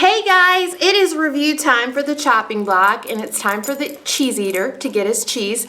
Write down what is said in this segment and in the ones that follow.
Hey guys, it is review time for the chopping block, and it's time for the cheese eater to get his cheese.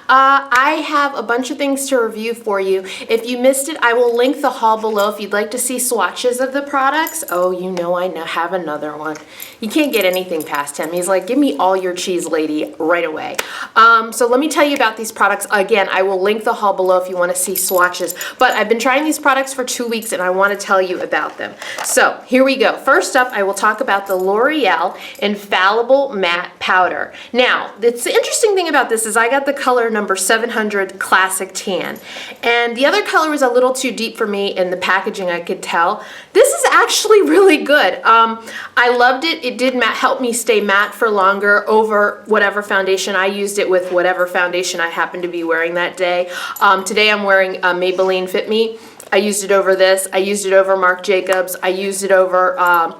I have a bunch of things to review for you. If you missed it, I will link the haul below if you'd like to see swatches of the products. Oh, you know I have another one. You can't get anything past him. He's like, give me all your cheese, lady, right away. So let me tell you about these products. Again, I will link the haul below if you want to see swatches. But I've been trying these products for 2 weeks, and I want to tell you about them. So here we go. First up, I will talk about the L'Oreal Infallible Matte Powder. Now, the interesting thing about this is I got the color number 700 Classic Tan. And the other color was a little too deep for me in the packaging, I could tell. This is actually really good. I loved it. It did help me stay matte for longer over whatever foundation. I used it with whatever foundation I happened to be wearing that day. Today I'm wearing Maybelline Fit Me. I used it over this. I used it over Marc Jacobs. I used it over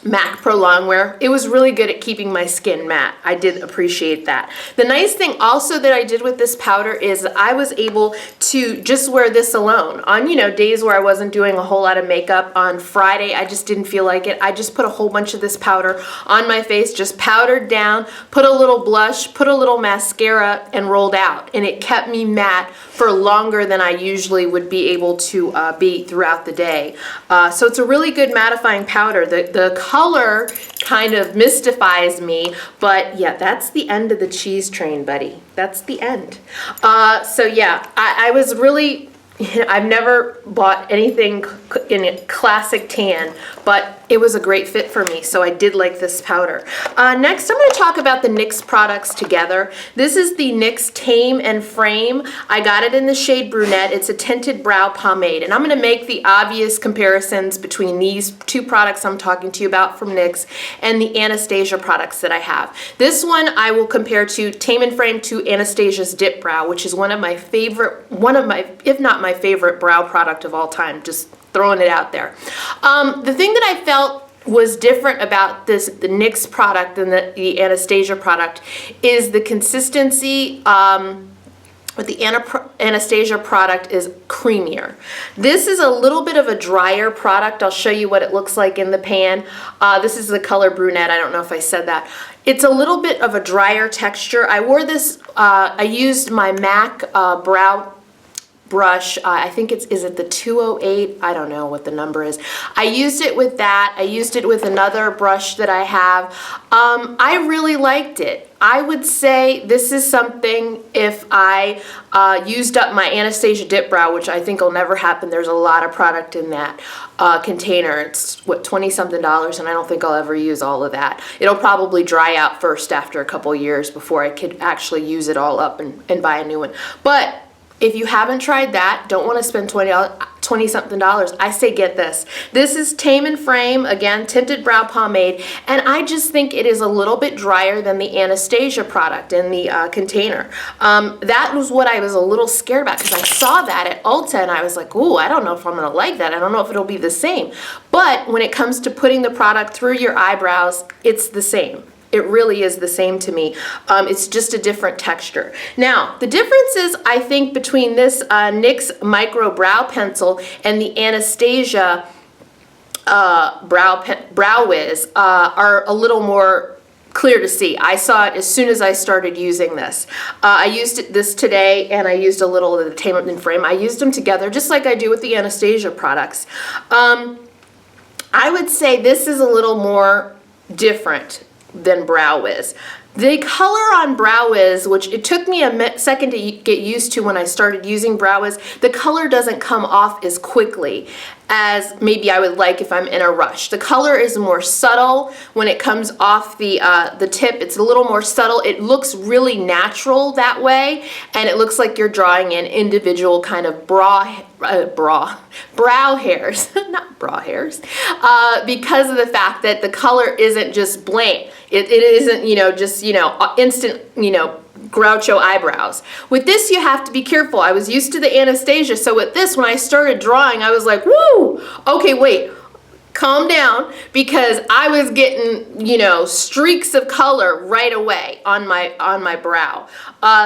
MAC Pro Longwear. It was really good at keeping my skin matte. I did appreciate that. The nice thing also that I did with this powder is I was able to just wear this alone. On, you know, days where I wasn't doing a whole lot of makeup. On Friday, I just didn't feel like it. I just put a whole bunch of this powder on my face, just powdered down, put a little blush, put a little mascara, and rolled out. And it kept me matte for longer than I usually would be able to be throughout the day. So it's a really good mattifying powder. The color kind of mystifies me, but yeah, that's the end of the cheese train, buddy. That's the end. So yeah, I was really, I've never bought anything in a Classic Tan, but it was a great fit for me, so I did like this powder. Next, I'm going to talk about the NYX products together. This is the NYX Tame and Frame. I got it in the shade Brunette. It's a tinted brow pomade, and I'm going to make the obvious comparisons between these two products I'm talking to you about from NYX and the Anastasia products that I have. This one I will compare to Tame and Frame to Anastasia's Dip Brow, which is one of my favorite, if not my favorite brow product of all time. Just throwing it out there. The thing that I felt was different about the NYX product than the Anastasia product is the consistency. But the Anastasia product is creamier. This is a little bit of a drier product. I'll show you what it looks like in the pan. This is the color Brunette. I don't know if I said that. It's a little bit of a drier texture. I wore this, I used my MAC brow brush. I think is it the 208? I don't know what the number is. I used it with that. I used it with another brush that I have. I really liked it. I would say this is something if I used up my Anastasia Dip Brow, which I think will never happen. There's a lot of product in that container. It's what, $20-something, and I don't think I'll ever use all of that. It'll probably dry out first after a couple years before I could actually use it all up and buy a new one. But if you haven't tried that, don't want to spend $20-something, I say get this. This is Tame and Frame, again, tinted brow pomade, and I just think it is a little bit drier than the Anastasia product in the container. That was what I was a little scared about because I saw that at Ulta and I was like, ooh, I don't know if I'm going to like that. I don't know if it'll be the same. But when it comes to putting the product through your eyebrows, it's the same. It really is the same to me. It's just a different texture. Now, the differences, I think, between this NYX Micro Brow Pencil and the Anastasia Brow Wiz are a little more clear to see. I saw it as soon as I started using this. I used this today, and I used a little of the Tame and Frame. I used them together, just like I do with the Anastasia products. I would say this is a little more different than Brow Wiz. The color on Brow Wiz, which it took me a second to get used to when I started using Brow Wiz, the color doesn't come off as quickly as maybe I would like if I'm in a rush. The color is more subtle when it comes off the tip. It's a little more subtle. It looks really natural that way, and it looks like you're drawing in individual kind of brow hairs, not bra hairs, because of the fact that the color isn't just blank. It isn't, you know, just, you know, instant, you know, Groucho eyebrows. With this, you have to be careful. I was used to the Anastasia, so with this, when I started drawing, I was like, woo, okay, wait, calm down, because I was getting, you know, streaks of color right away on my brow.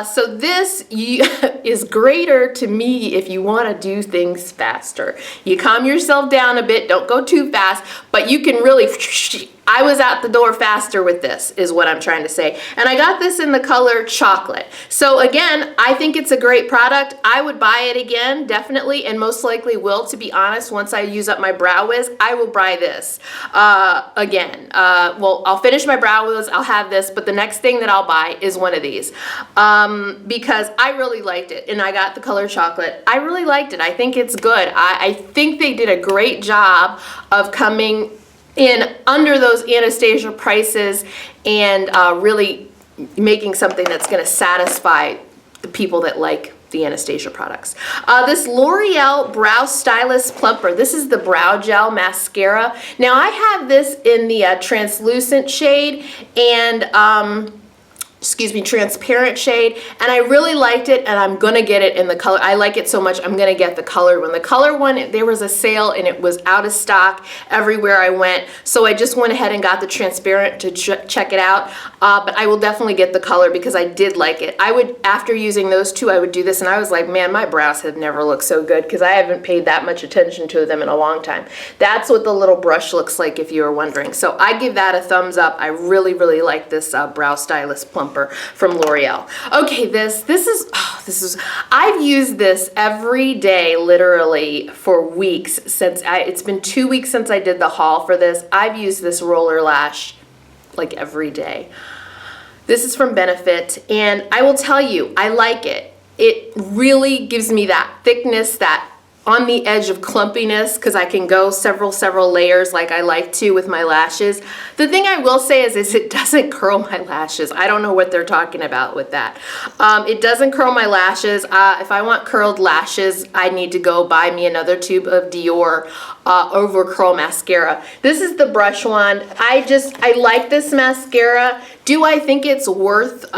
So this is greater to me if you want to do things faster. You calm yourself down a bit, don't go too fast, but you can really I was out the door faster with this, is what I'm trying to say. And I got this in the color chocolate. So again, I think it's a great product. I would buy it again, definitely, and most likely will, to be honest. Once I use up my Brow Wiz, I will buy this again. Well, I'll finish my Brow Wiz, I'll have this, but the next thing that I'll buy is one of these because I really liked it, and I got the color chocolate. I really liked it. I think it's good. I think they did a great job of coming in under those Anastasia prices and really making something that's going to satisfy the people that like the Anastasia products. This L'Oreal Brow Stylist Plumper. This is the brow gel mascara. Now I have this in the translucent shade and excuse me, transparent shade, and I really liked it, and I'm gonna get it in the color. I like it so much, I'm gonna get the colored one. The color one, there was a sale and it was out of stock everywhere I went, so I just went ahead and got the transparent to check it out, but I will definitely get the color because I did like it. I would, after using those two, I would do this, and I was like, man, my brows have never looked so good because I haven't paid that much attention to them in a long time. That's what the little brush looks like, if you were wondering. So I give that a thumbs up. I really, really like this Brow Stylist Plumper from L'Oreal. Okay, this is I've used this every day literally for weeks since it's been 2 weeks since I did the haul for this. I've used this roller lash like every day. This is from Benefit, and I will tell you, I like it. It really gives me that thickness, that on the edge of clumpiness, because I can go several layers like I like to with my lashes. The thing I will say is it doesn't curl my lashes. I don't know what they're talking about with that. It doesn't curl my lashes. If I want curled lashes, I need to go buy me another tube of Dior Over Curl Mascara. This is the brush wand. I like this mascara. Do I think it's worth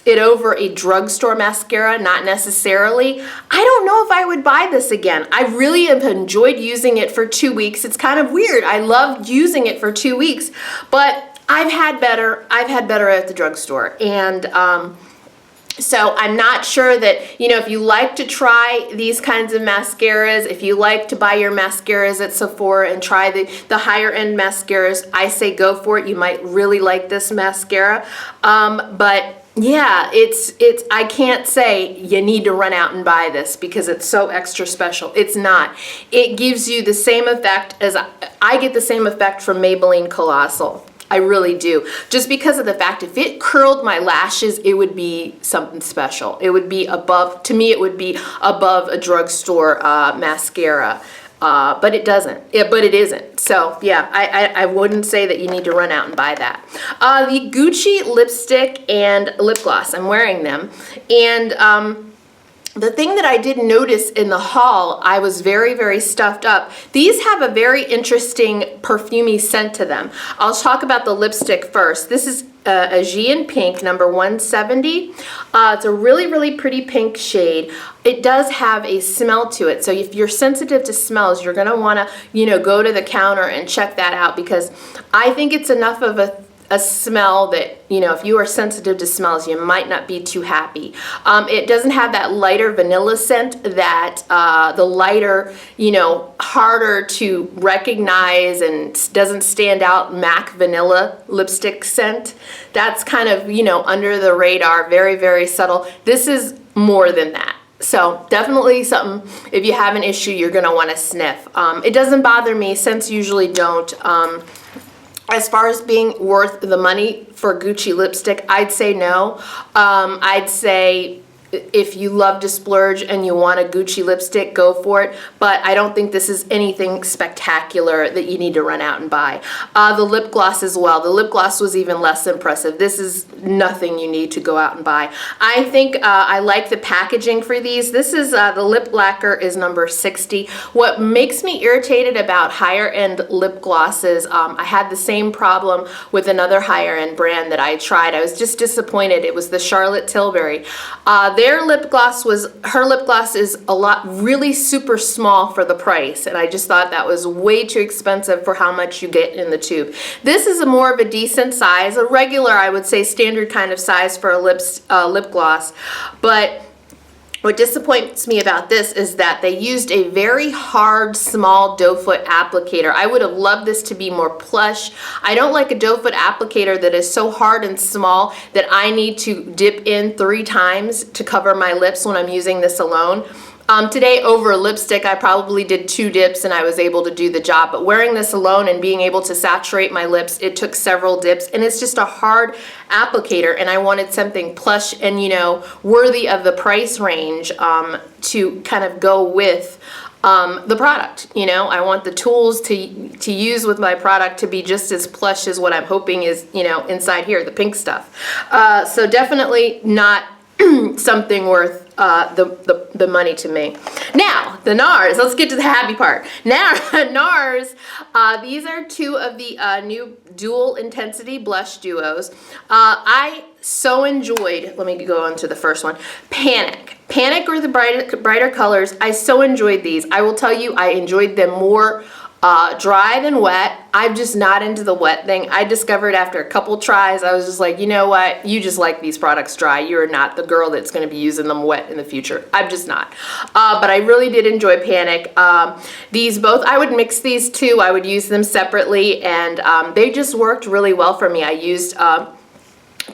it over a drugstore mascara? Not necessarily. I don't know if I would buy this again. I really have enjoyed using it for 2 weeks. It's kind of weird. I loved using it for 2 weeks, but I've had better at the drugstore. And so I'm not sure that, you know, if you like to try these kinds of mascaras, if you like to buy your mascaras at Sephora and try the higher end mascaras, I say go for it. You might really like this mascara. But yeah, I can't say you need to run out and buy this because it's so extra special. It's not. It gives you the same effect as I get the same effect from Maybelline Colossal. I really do. Just because of the fact if it curled my lashes, it would be something special. It would be above, to me it would be above a drugstore mascara. But it doesn't. But it isn't. So yeah, I wouldn't say that you need to run out and buy that. The Gucci lipstick and lip gloss. I'm wearing them, and the thing that I did notice in the haul, I was very stuffed up. These have a very interesting perfumey scent to them. I'll talk about the lipstick first. This is Aegean Pink, number 170. It's a really pretty pink shade. It does have a smell to it. So if you're sensitive to smells, you're gonna wanna, you know, go to the counter and check that out because I think it's enough of a smell that, you know, if you are sensitive to smells, you might not be too happy. It doesn't have that lighter vanilla scent that the lighter, you know, harder to recognize and doesn't stand out MAC vanilla lipstick scent. That's kind of, you know, under the radar, very subtle. This is more than that. So definitely something, if you have an issue, you're gonna wanna sniff. It doesn't bother me, scents usually don't. As far as being worth the money for Gucci lipstick, I'd say no. I'd say if you love to splurge and you want a Gucci lipstick, go for it. But I don't think this is anything spectacular that you need to run out and buy. The lip gloss as well. The lip gloss was even less impressive. This is nothing you need to go out and buy. I think I like the packaging for these. This is the lip lacquer is number 60. What makes me irritated about higher end lip glosses, I had the same problem with another higher end brand that I tried. I was just disappointed. It was the Charlotte Tilbury. Her lip gloss is really super small for the price, and I just thought that was way too expensive for how much you get in the tube. This is more of a decent size, a regular, I would say, standard kind of size for a lip gloss, but What disappoints me about this is that they used a very hard, small doe foot applicator. I would have loved this to be more plush. I don't like a doe foot applicator that is so hard and small that I need to dip in 3 times to cover my lips when I'm using this alone. Today over lipstick, I probably did 2 dips and I was able to do the job, but wearing this alone and being able to saturate my lips, it took several dips, and it's just a hard applicator, and I wanted something plush and, you know, worthy of the price range to kind of go with the product. You know, I want the tools to use with my product to be just as plush as what I'm hoping is, you know, inside here, the pink stuff. So definitely not something worth the money to me. Now, the Nars. Let's get to the happy part. Now, Nars, these are 2 of the new dual intensity blush duos. I so enjoyed, let me go on to the first one, Panic. Panic or the brighter colors. I so enjoyed these. I will tell you, I enjoyed them more dry than wet. I'm just not into the wet thing. I discovered after a couple tries, I was just like, you know what? You just like these products dry. You're not the girl that's going to be using them wet in the future. I'm just not. But I really did enjoy Panic. These both, I would mix these 2. I would use them separately, and they just worked really well for me. I used a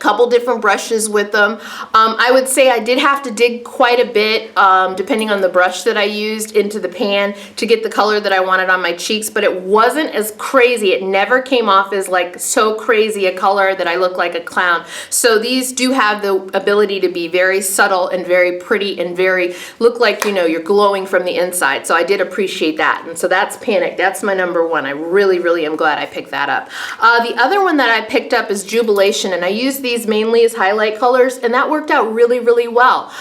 couple different brushes with them. I would say I did have to dig quite a bit, depending on the brush that I used, into the pan to get the color that I wanted on my cheeks, but it wasn't as crazy. It never came off as like so crazy a color that I look like a clown. So these do have the ability to be very subtle and very pretty and very, look like, you know, you're glowing from the inside. So I did appreciate that. And so that's Panic. That's my number 1. I really, really am glad I picked that up. The other one that I picked up is Jubilation, and I used these mainly as highlight colors, and that worked out really, really well.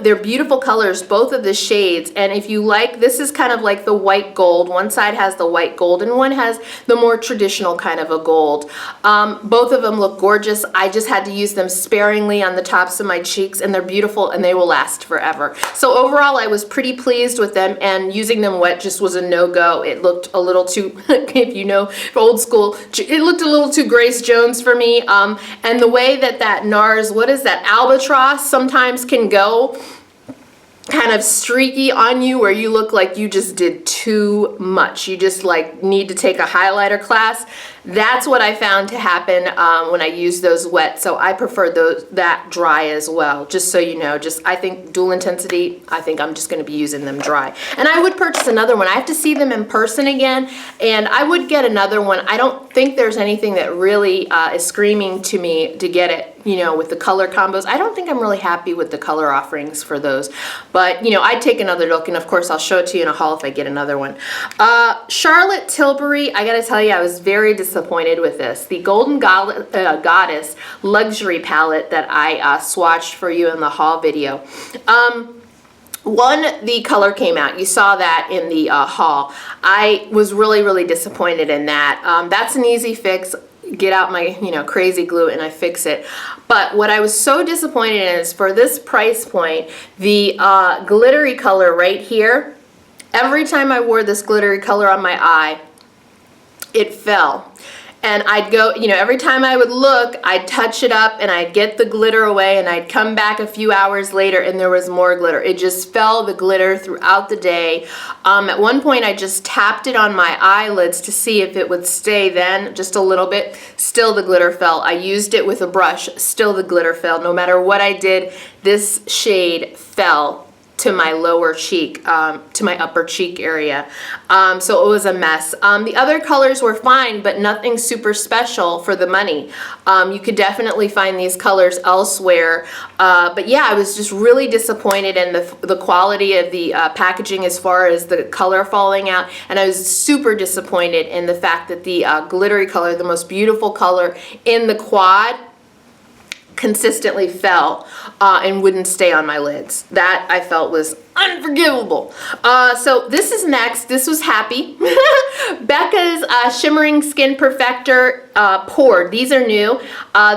They're beautiful colors, both of the shades, and if you like, this is kind of like the white gold. One side has the white gold and one has the more traditional kind of a gold. Both of them look gorgeous. I just had to use them sparingly on the tops of my cheeks, and they're beautiful and they will last forever. So overall, I was pretty pleased with them, and using them wet just was a no-go. It looked a little too, if you know, old school, it looked a little too Grace Jones for me, and the way that Nars, what is that, Albatross sometimes can go kind of streaky on you where you look like you just did too much. You just like need to take a highlighter class. That's what I found to happen when I use those wet. So I prefer that dry as well. Just so you know, I think dual intensity, I think I'm just going to be using them dry. And I would purchase another one. I have to see them in person again, and I would get another one. I don't think there's anything that really is screaming to me to get it, you know, with the color combos. I don't think I'm really happy with the color offerings for those. But, you know, I'd take another look, and of course I'll show it to you in a haul if I get another one. Charlotte Tilbury, I gotta tell you, I was very disappointed with this. The Golden Goddess Luxury Palette that I swatched for you in the haul video. The color came out. You saw that in the haul. I was really, really disappointed in that. That's an easy fix. Get out my, you know, crazy glue and I fix it. But what I was so disappointed in is for this price point, the glittery color right here, every time I wore this glittery color on my eye, it fell. And I'd go, you know, every time I would look, I'd touch it up and I'd get the glitter away, and I'd come back a few hours later and there was more glitter. It just fell, the glitter, throughout the day. At one point I just tapped it on my eyelids to see if it would stay then, just a little bit. Still the glitter fell. I used it with a brush, still the glitter fell. No matter what I did, this shade fell to my lower cheek, to my upper cheek area. So it was a mess. The other colors were fine, but nothing super special for the money. You could definitely find these colors elsewhere. But yeah, I was just really disappointed in the quality of the packaging as far as the color falling out. And I was super disappointed in the fact that the glittery color, the most beautiful color in the quad, consistently fell and wouldn't stay on my lids. That I felt was unforgivable. So this is next. This was Happy. Becca's Shimmering Skin Perfector Poured. These are new.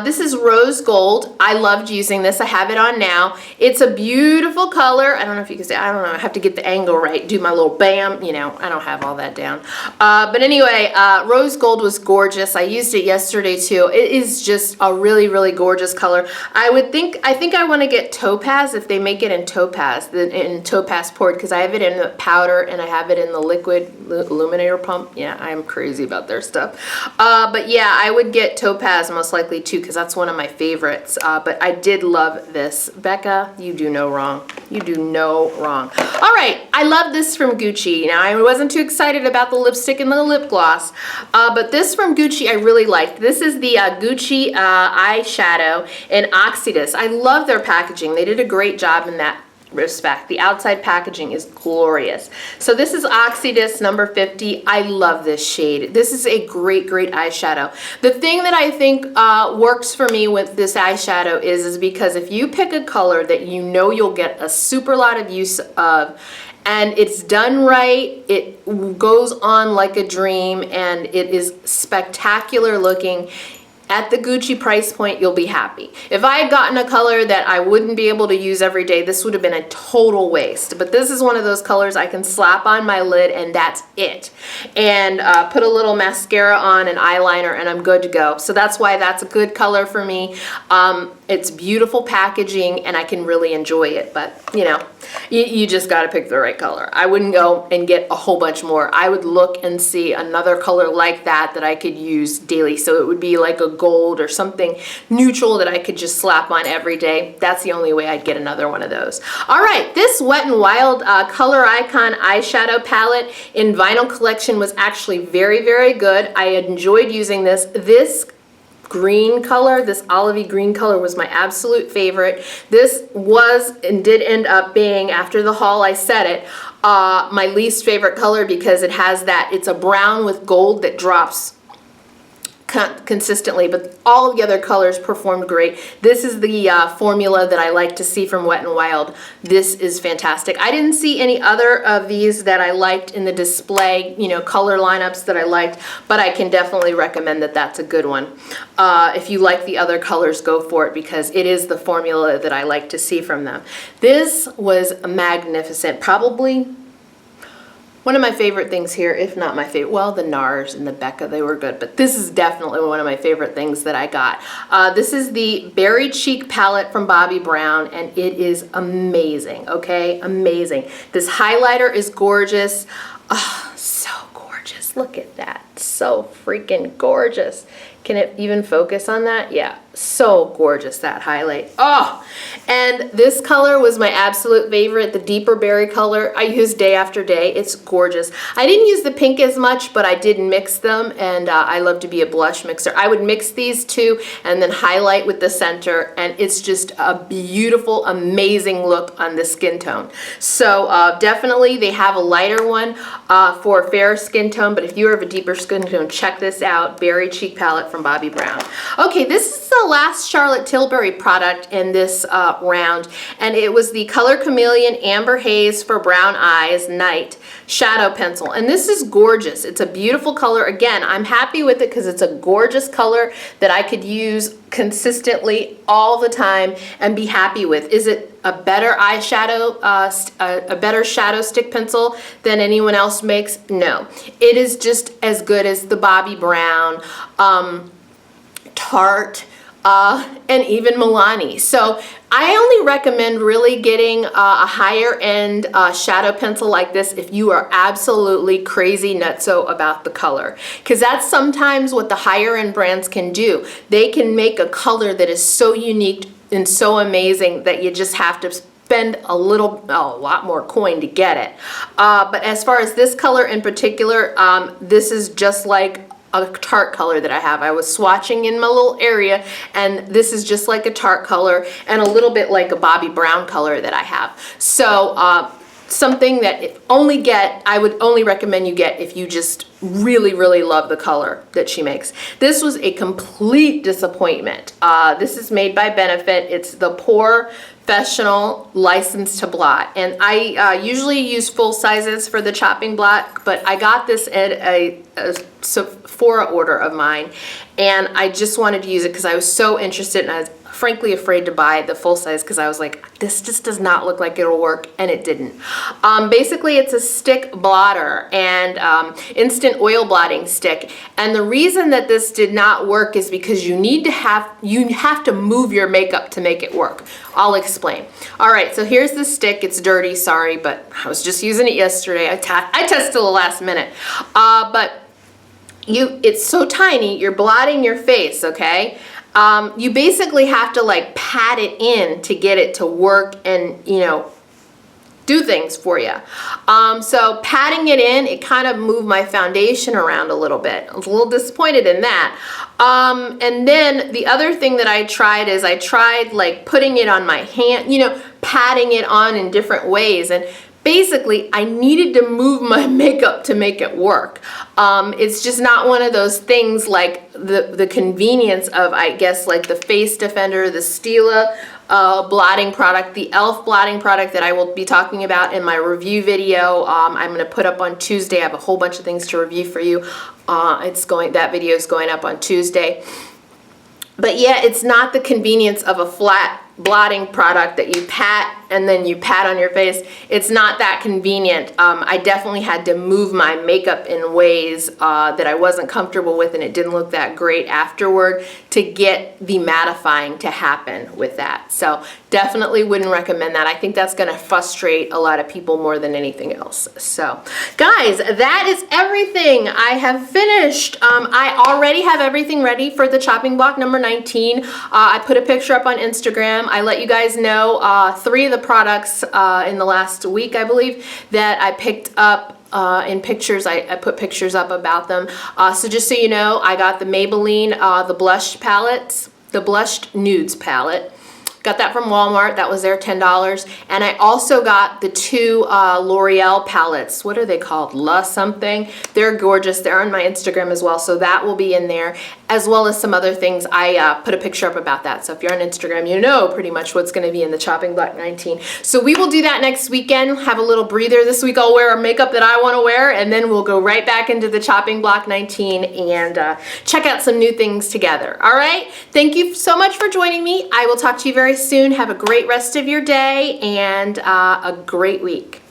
This is rose gold. I loved using this. I have it on now. It's a beautiful color. I don't know if you can see. I don't know. I have to get the angle right. Do my little bam. You know, I don't have all that down. But anyway, rose gold was gorgeous. I used it yesterday too. It is just a really, really gorgeous color. I think I want to get topaz if they make it in topaz, in topaz poured, because I have it in the powder and I have it in the liquid illuminator pump. Yeah, I'm crazy about their stuff. But yeah, I would get topaz most likely too, because that's one of my favorites. But I did love this. Becca, you do no wrong. You do no wrong. All right, I love this from Gucci. Now, I wasn't too excited about the lipstick and the lip gloss, but this from Gucci I really liked. This is the Gucci eyeshadow in Audacious. I love their packaging. They did a great job in that respect. The outside packaging is glorious. So this is Audacious number 50. I love this shade. This is a great, great eyeshadow. The thing that I think works for me with this eyeshadow is because if you pick a color that you know you'll get a super lot of use of, and it's done right, it goes on like a dream, and it is spectacular looking. At the Gucci price point, you'll be happy. If I had gotten a color that I wouldn't be able to use every day, this would have been a total waste. But this is one of those colors I can slap on my lid and that's it. And put a little mascara on, an eyeliner, and I'm good to go. So that's why that's a good color for me. It's beautiful packaging and I can really enjoy it. But you know, you just gotta pick the right color. I wouldn't go and get a whole bunch more. I would look and see another color like that that I could use daily. So it would be like a gold or something neutral that I could just slap on every day. That's the only way I'd get another one of those. All right, this Wet n Wild Color Icon eyeshadow palette in Vinyl Collection was actually very, very good. I enjoyed using this. This green color, this olivey green color was my absolute favorite. This was and did end up being, after the haul I said it, my least favorite color because it has that, it's a brown with gold that drops consistently, but all the other colors performed great. This is the formula that I like to see from Wet n Wild. This is fantastic. I didn't see any other of these that I liked in the display, you know, color lineups that I liked, but I can definitely recommend that that's a good one. If you like the other colors, go for it because it is the formula that I like to see from them. This was magnificent. Probably one of my favorite things here, if not my favorite, well, the Nars and the Becca, they were good, but this is definitely one of my favorite things that I got. This is the Berry Cheek palette from Bobbi Brown, and it is amazing, okay? Amazing. This highlighter is gorgeous. Oh, so gorgeous. Look at that. So freaking gorgeous. Can it even focus on that? Yeah, so gorgeous, that highlight. Oh, and this color was my absolute favorite, the deeper berry color. I use day after day. It's gorgeous. I didn't use the pink as much, but I did mix them, and I love to be a blush mixer. I would mix these two and then highlight with the center, and it's just a beautiful, amazing look on the skin tone. So definitely they have a lighter one for a fair skin tone, but if you have a deeper skin tone, check this out, Berry Cheek palette from Bobbi Brown. Okay, this is the last Charlotte Tilbury product in this round, and it was the Color Chameleon Amber Haze for Brown Eyes Night Shadow Pencil, and this is gorgeous. It's a beautiful color. Again, I'm happy with it because it's a gorgeous color that I could use consistently all the time and be happy with. Is it a better eyeshadow, a better shadow stick pencil than anyone else makes? No. It is just as good as the Bobbi Brown, Tarte, and even Milani. So I only recommend really getting a higher end shadow pencil like this if you are absolutely crazy nutso about the color, because that's sometimes what the higher end brands can do. They can make a color that is so unique and so amazing that you just have to spend a lot more coin to get it. But as far as this color in particular, this is just like a Tarte color that I have. I was swatching in my little area, and this is just like a Tarte color and a little bit like a Bobbi Brown color that I have. So something that I would only recommend you get if you just really, really love the color that she makes. This was a complete disappointment. This is made by Benefit. It's the Pore professional license to blot, and I usually use full sizes for the chopping block, but I got this at a Sephora order of mine, and I just wanted to use it because I was so interested, and I was frankly afraid to buy the full size because I was like, this just does not look like it'll work, and it didn't. Basically, it's a stick blotter and instant oil blotting stick, and the reason that this did not work is because you have to move your makeup to make it work. I'll explain. All right, so here's the stick. It's dirty, sorry, but I was just using it yesterday. I tested the last minute, but it's so tiny. You're blotting your face, okay? You basically have to like pat it in to get it to work and, you know, do things for you. So patting it in, it kind of moved my foundation around a little bit. I was a little disappointed in that. And then the other thing that I tried is I tried like putting it on my hand, you know, patting it on in different ways. And basically, I needed to move my makeup to make it work. It's just not one of those things like the convenience of, I guess, like the Face Defender, the Stila blotting product, the e.l.f. blotting product that I will be talking about in my review video. I'm going to put up on Tuesday. I have a whole bunch of things to review for you. That video is going up on Tuesday. But yeah, it's not the convenience of a flat blotting product that you pat and then you pat on your face. It's not that convenient. I definitely had to move my makeup in ways that I wasn't comfortable with, and it didn't look that great afterward to get the mattifying to happen with that. So definitely wouldn't recommend that. I think that's going to frustrate a lot of people more than anything else. So guys, that is everything. I have finished. I already have everything ready for the chopping block number 19. I put a picture up on Instagram. I let you guys know 3 of the products in the last week, I believe, that I picked up in pictures. I put pictures up about them. So just so you know, I got the Maybelline, the blush palettes, the blushed nudes palette. Got that from Walmart. That was there, $10. And I also got the 2 L'Oreal palettes. What are they called? La something. They're gorgeous. They're on my Instagram as well. So that will be in there, as well as some other things. I put a picture up about that. So if you're on Instagram, you know pretty much what's going to be in the chopping block 19. So we will do that next weekend. Have a little breather this week. I'll wear a makeup that I want to wear, and then we'll go right back into the chopping block 19 and check out some new things together. All right. Thank you so much for joining me. I will talk to you very soon. Have a great rest of your day and a great week.